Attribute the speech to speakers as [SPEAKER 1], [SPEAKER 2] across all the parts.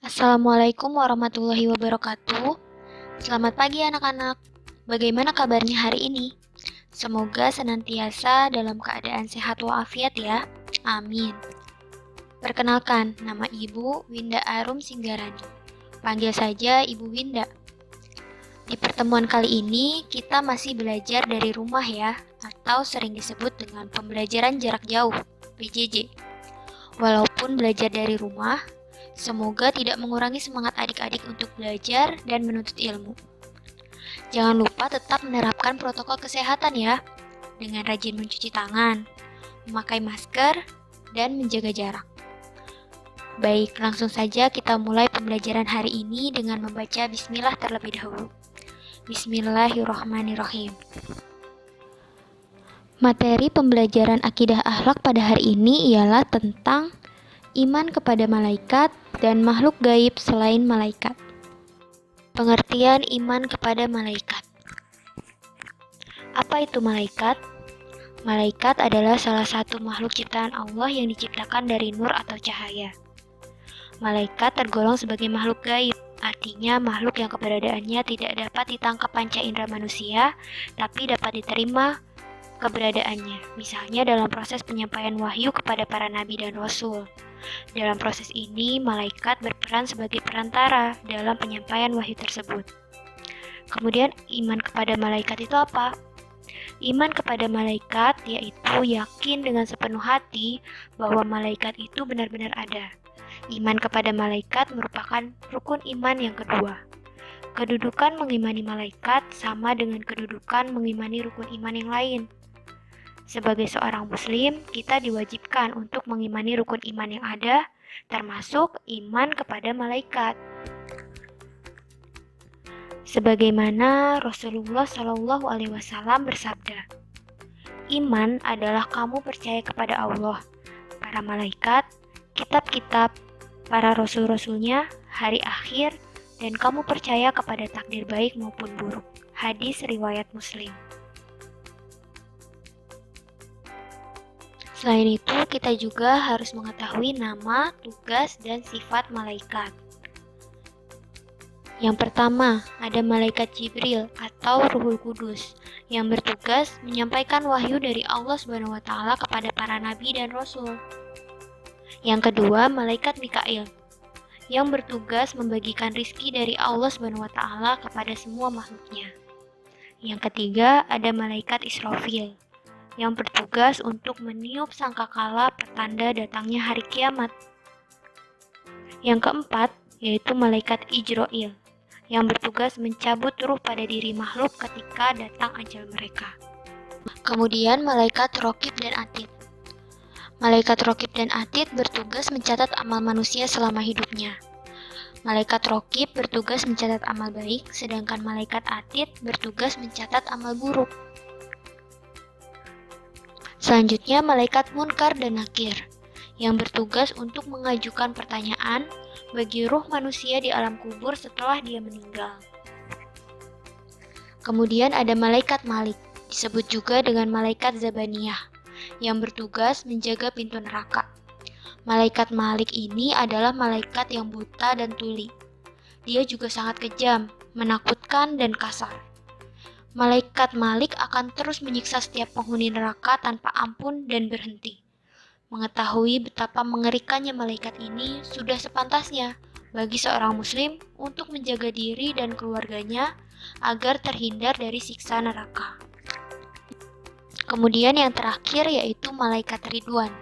[SPEAKER 1] Assalamualaikum warahmatullahi wabarakatuh. Selamat pagi anak-anak. Bagaimana kabarnya hari ini? Semoga senantiasa dalam keadaan sehat walafiat ya. Amin. Perkenalkan, nama Ibu Winda Arum Singgarani. Panggil saja Ibu Winda. Di pertemuan kali ini kita masih belajar dari rumah ya, atau sering disebut dengan pembelajaran jarak jauh, PJJ. Walaupun belajar dari rumah, semoga tidak mengurangi semangat adik-adik untuk belajar dan menuntut ilmu. Jangan lupa tetap menerapkan protokol kesehatan ya, dengan rajin mencuci tangan, memakai masker, dan menjaga jarak. Baik, langsung saja kita mulai pembelajaran hari ini dengan membaca bismillah terlebih dahulu. Bismillahirrahmanirrahim. Materi pembelajaran akidah akhlak pada hari ini ialah tentang iman kepada malaikat dan makhluk gaib selain malaikat. Pengertian iman kepada malaikat. Apa itu malaikat? Malaikat adalah salah satu makhluk ciptaan Allah yang diciptakan dari nur atau cahaya. Malaikat tergolong sebagai makhluk gaib, artinya makhluk yang keberadaannya tidak dapat ditangkap panca indera manusia, tapi dapat diterima keberadaannya, misalnya dalam proses penyampaian wahyu kepada para nabi dan rasul. Dalam proses ini, malaikat berperan sebagai perantara dalam penyampaian wahyu tersebut. Kemudian, iman kepada malaikat itu apa? Iman kepada malaikat yaitu yakin dengan sepenuh hati bahwa malaikat itu benar-benar ada. Iman kepada malaikat merupakan rukun iman yang kedua. Kedudukan mengimani malaikat sama dengan kedudukan mengimani rukun iman yang lain. Sebagai seorang muslim, kita diwajibkan untuk mengimani rukun iman yang ada, termasuk iman kepada malaikat. Sebagaimana Rasulullah Shallallahu Alaihi Wasallam bersabda, iman adalah kamu percaya kepada Allah, para malaikat, kitab-kitab, para rasul-rasulnya, hari akhir, dan kamu percaya kepada takdir baik maupun buruk. Hadis riwayat Muslim. Selain itu, kita juga harus mengetahui nama, tugas, dan sifat malaikat. Yang pertama, ada malaikat Jibril atau Ruhul Kudus yang bertugas menyampaikan wahyu dari Allah SWT kepada para nabi dan rasul. Yang kedua, malaikat Mikail yang bertugas membagikan rizki dari Allah SWT kepada semua makhluknya. Yang ketiga, ada malaikat Israfil yang bertugas untuk meniup sangkakala pertanda datangnya hari kiamat. Yang keempat, yaitu malaikat Ijroil, yang bertugas mencabut ruh pada diri makhluk ketika datang ajal mereka. Kemudian malaikat Rokib dan Atid. Malaikat Rokib dan Atid bertugas mencatat amal manusia selama hidupnya. Malaikat Rokib bertugas mencatat amal baik, sedangkan malaikat Atid bertugas mencatat amal buruk. Selanjutnya, malaikat Munkar dan Nakir yang bertugas untuk mengajukan pertanyaan bagi ruh manusia di alam kubur setelah dia meninggal. Kemudian ada malaikat Malik, disebut juga dengan malaikat Zabaniyah, yang bertugas menjaga pintu neraka. Malaikat Malik ini adalah malaikat yang buta dan tuli. Dia juga sangat kejam, menakutkan, dan kasar. Malaikat Malik akan terus menyiksa setiap penghuni neraka tanpa ampun dan berhenti. Mengetahui betapa mengerikannya malaikat ini sudah sepantasnya bagi seorang muslim untuk menjaga diri dan keluarganya agar terhindar dari siksa neraka. Kemudian yang terakhir yaitu malaikat Ridwan.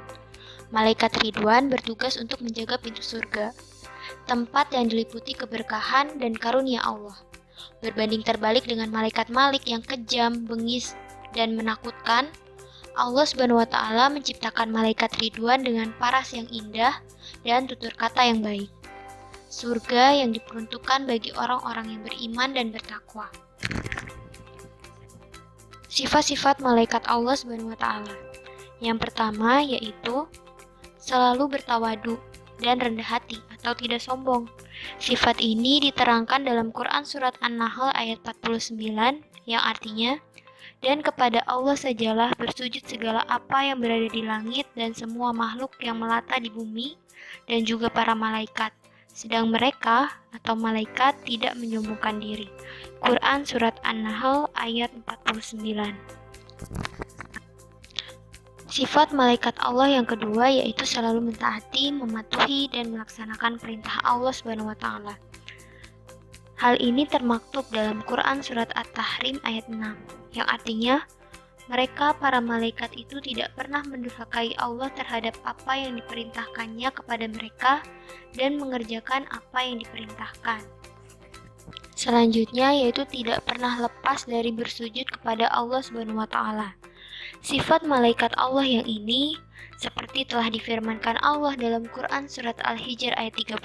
[SPEAKER 1] Malaikat Ridwan bertugas untuk menjaga pintu surga, tempat yang diliputi keberkahan dan karunia Allah. Berbanding terbalik dengan malaikat Malik yang kejam, bengis, dan menakutkan, Allah SWT menciptakan malaikat Ridwan dengan paras yang indah dan tutur kata yang baik. Surga yang diperuntukkan bagi orang-orang yang beriman dan bertakwa. Sifat-sifat malaikat Allah SWT. Yang pertama yaitu selalu bertawadu dan rendah hati atau tidak sombong. Sifat ini diterangkan dalam Quran Surat An-Nahl ayat 49 yang artinya, dan kepada Allah sajalah bersujud segala apa yang berada di langit dan semua makhluk yang melata di bumi dan juga para malaikat, sedang mereka atau malaikat tidak menyombongkan diri. Quran Surat An-Nahl ayat 49. Sifat malaikat Allah yang kedua yaitu selalu mentaati, mematuhi, dan melaksanakan perintah Allah SWT. Hal ini termaktub dalam Quran Surat At-Tahrim ayat 6, yang artinya, mereka para malaikat itu tidak pernah mendurhakai Allah terhadap apa yang diperintahkannya kepada mereka dan mengerjakan apa yang diperintahkan. Selanjutnya yaitu tidak pernah lepas dari bersujud kepada Allah SWT. Sifat malaikat Allah yang ini seperti telah difirmankan Allah dalam Quran Surat Al-Hijr ayat 30,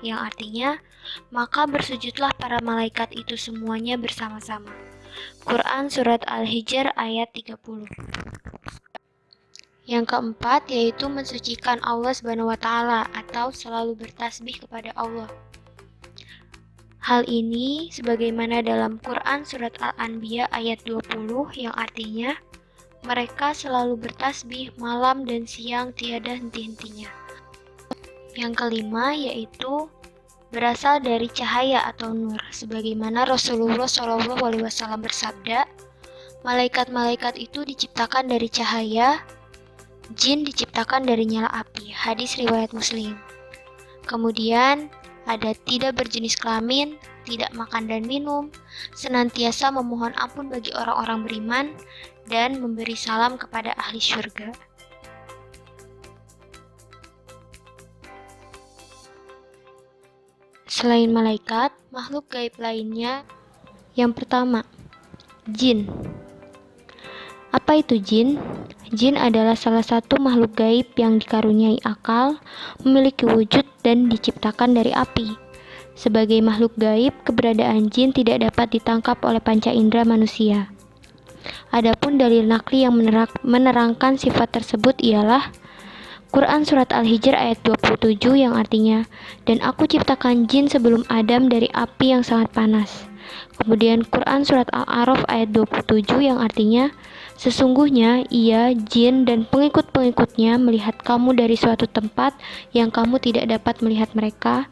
[SPEAKER 1] yang artinya, maka bersujudlah para malaikat itu semuanya bersama-sama. Quran Surat Al-Hijr ayat 30. Yang keempat yaitu mensucikan Allah SWT atau selalu bertasbih kepada Allah. Hal ini sebagaimana dalam Quran Surat Al-Anbiya ayat 20 yang artinya, mereka selalu bertasbih malam dan siang tiada henti-hentinya. Yang kelima yaitu berasal dari cahaya atau nur, sebagaimana Rasulullah SAW bersabda, malaikat-malaikat itu diciptakan dari cahaya, jin diciptakan dari nyala api. Hadis riwayat Muslim. Kemudian ada tidak berjenis kelamin, tidak makan dan minum, senantiasa memohon ampun bagi orang-orang beriman, dan memberi salam kepada ahli syurga. Selain malaikat, makhluk gaib lainnya, yang pertama, jin. Apa itu jin? Jin adalah salah satu makhluk gaib yang dikaruniai akal, memiliki wujud, dan diciptakan dari api. Sebagai makhluk gaib, keberadaan jin tidak dapat ditangkap oleh panca indera manusia. Adapun dalil nakli yang menerangkan sifat tersebut ialah Quran Surat Al-Hijr ayat 27 yang artinya, dan aku ciptakan jin sebelum Adam dari api yang sangat panas. Kemudian Quran Surat Al-A'raf ayat 27 yang artinya, sesungguhnya ia, jin, dan pengikut-pengikutnya melihat kamu dari suatu tempat yang kamu tidak dapat melihat mereka,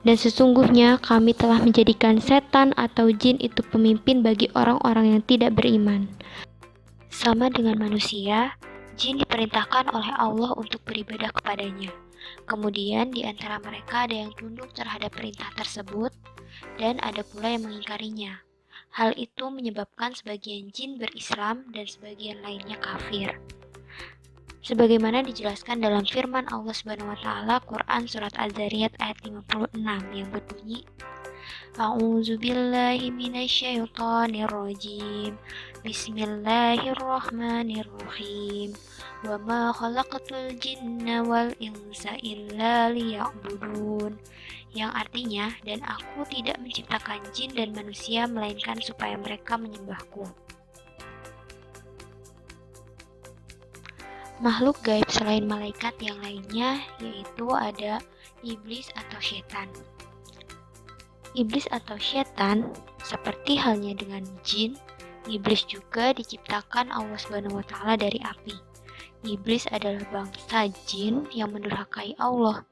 [SPEAKER 1] dan sesungguhnya kami telah menjadikan setan atau jin itu pemimpin bagi orang-orang yang tidak beriman. Sama dengan manusia, jin diperintahkan oleh Allah untuk beribadah kepadanya. Kemudian di antara mereka ada yang tunduk terhadap perintah tersebut, dan ada pula yang mengingkarinya. Hal itu menyebabkan sebagian jin berislam dan sebagian lainnya kafir. Sebagaimana dijelaskan dalam firman Allah SWT Quran Surat Az-Zariyat ayat 56 yang berbunyi, A'udzubillahi minasyaitonirrajim. Bismillahirrahmanirrahim. Wa ma khalaqatul jinna wal insa illa liya'budun. Yang artinya, dan aku tidak menciptakan jin dan manusia melainkan supaya mereka menyembahku. Makhluk gaib selain malaikat yang lainnya yaitu ada iblis atau setan. Iblis atau setan seperti halnya dengan jin, iblis juga diciptakan Allah SWT dari api. Iblis adalah bangsa jin yang mendurhakai Allah.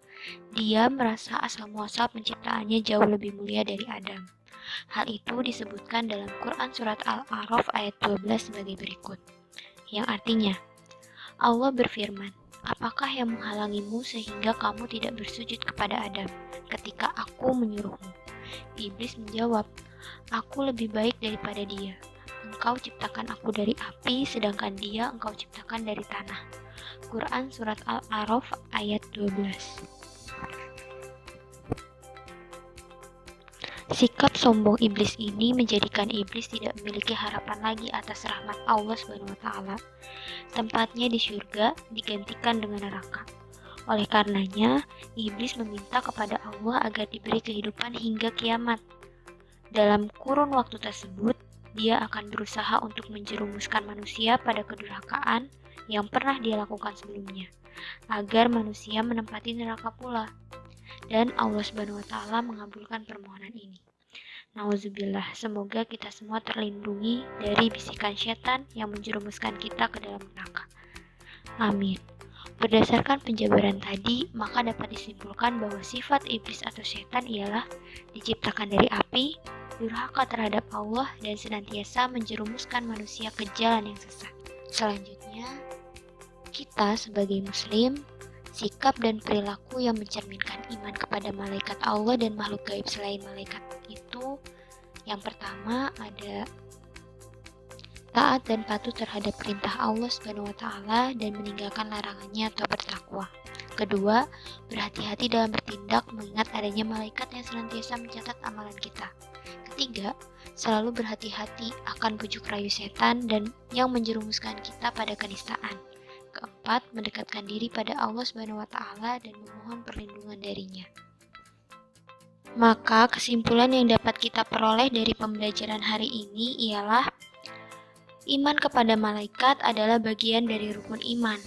[SPEAKER 1] Dia merasa asal muasal penciptaannya jauh lebih mulia dari Adam. Hal itu disebutkan dalam Quran Surat Al-A'raf ayat 12 sebagai berikut, yang artinya, Allah berfirman, apakah yang menghalangimu sehingga kamu tidak bersujud kepada Adam ketika aku menyuruhmu? Iblis menjawab, aku lebih baik daripada dia. Engkau ciptakan aku dari api, sedangkan dia engkau ciptakan dari tanah. Quran Surat Al-A'raf ayat 12. Sikap sombong iblis ini menjadikan iblis tidak memiliki harapan lagi atas rahmat Allah SWT. Tempatnya di surga digantikan dengan neraka. Oleh karenanya, iblis meminta kepada Allah agar diberi kehidupan hingga kiamat. Dalam kurun waktu tersebut, dia akan berusaha untuk menjerumuskan manusia pada kedurhakaan yang pernah dia lakukan sebelumnya, agar manusia menempati neraka pula. Dan Allah SWT mengabulkan permohonan ini. Nauzubillah, semoga kita semua terlindungi dari bisikan setan yang menjerumuskan kita ke dalam neraka. Amin. Berdasarkan penjabaran tadi, maka dapat disimpulkan bahwa sifat iblis atau setan ialah diciptakan dari api, durhaka terhadap Allah, dan senantiasa menjerumuskan manusia ke jalan yang sesat. Selanjutnya, kita sebagai muslim, sikap dan perilaku yang mencerminkan iman kepada malaikat Allah dan makhluk gaib selain malaikat itu, yang pertama ada taat dan patuh terhadap perintah Allah Subhanahu wa Ta'ala dan meninggalkan larangannya atau bertakwa. Kedua, berhati-hati dalam bertindak mengingat adanya malaikat yang senantiasa mencatat amalan kita. Ketiga, selalu berhati-hati akan bujuk rayu setan dan yang menjerumuskan kita pada kenistaan. Keempat, mendekatkan diri pada Allah Subhanahu wa Ta'ala dan memohon perlindungan darinya. Maka kesimpulan yang dapat kita peroleh dari pembelajaran hari ini ialah iman kepada malaikat adalah bagian dari rukun iman.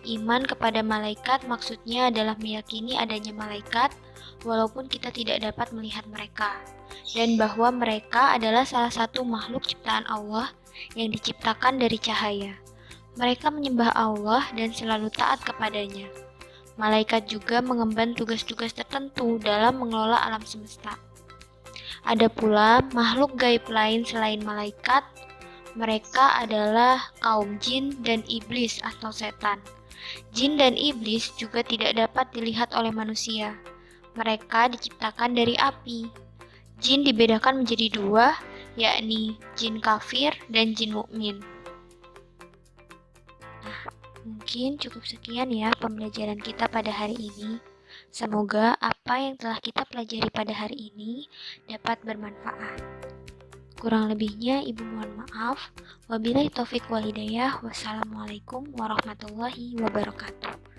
[SPEAKER 1] Iman kepada malaikat maksudnya adalah meyakini adanya malaikat walaupun kita tidak dapat melihat mereka, dan bahwa mereka adalah salah satu makhluk ciptaan Allah yang diciptakan dari cahaya. Mereka menyembah Allah dan selalu taat kepadanya. Malaikat juga mengemban tugas-tugas tertentu dalam mengelola alam semesta. Ada pula makhluk gaib lain selain malaikat. Mereka adalah kaum jin dan iblis atau setan. Jin dan iblis juga tidak dapat dilihat oleh manusia. Mereka diciptakan dari api. Jin dibedakan menjadi dua, yakni jin kafir dan jin mukmin. Nah, mungkin cukup sekian ya pembelajaran kita pada hari ini. Semoga apa yang telah kita pelajari pada hari ini dapat bermanfaat. Kurang lebihnya ibu mohon maaf. Wabillahi taufik wal hidayah. Wassalamualaikum warahmatullahi wabarakatuh.